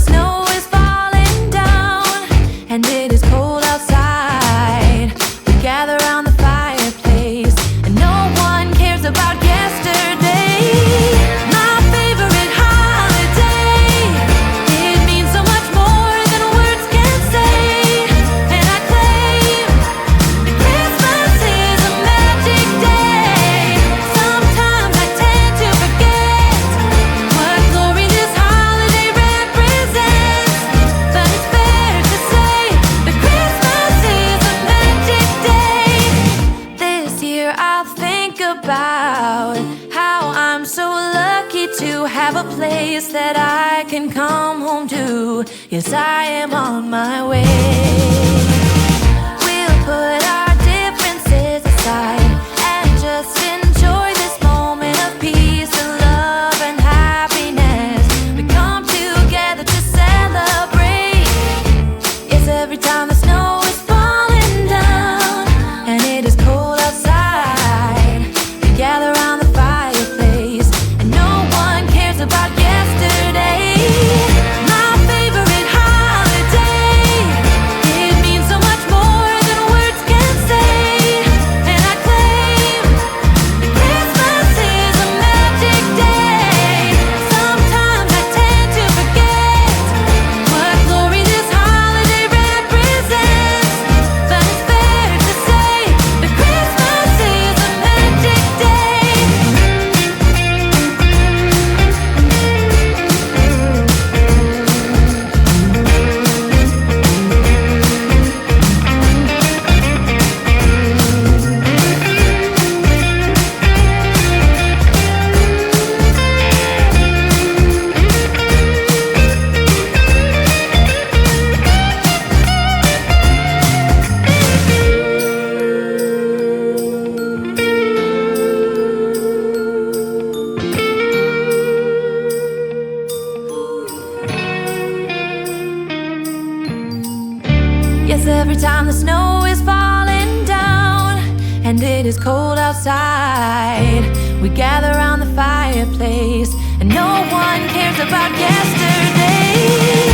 snow is falling down and it is cold outside, we gather around the fireplace and no one cares about yesterday. My favorite holiday, it means so much more than words can say. And I claim that Christmas is a magic day. Sometimes I tend to forget what glory this holiday represents, but it's fair to say that Christmas is a magic day. This year I'll think about how I'm so lucky to have a place that I can come home to. Yes, I am on my way. We'll put our differences aside and just enjoy this moment of peace and love and happiness. We come together to celebrate. Yes, every time the snow is falling down and it is cold outside, we gather around the fireplace and no one cares about yesterday. My favorite holiday, it means so much more than words can say. And I claim that Christmas is a magic day. Sometimes I tend to forget what glory this holiday represents, but it's fair to say that Christmas is a magic day. Yes, every time the snow is falling down and it is cold outside, we gather around the fireplace and no one cares about yesterday.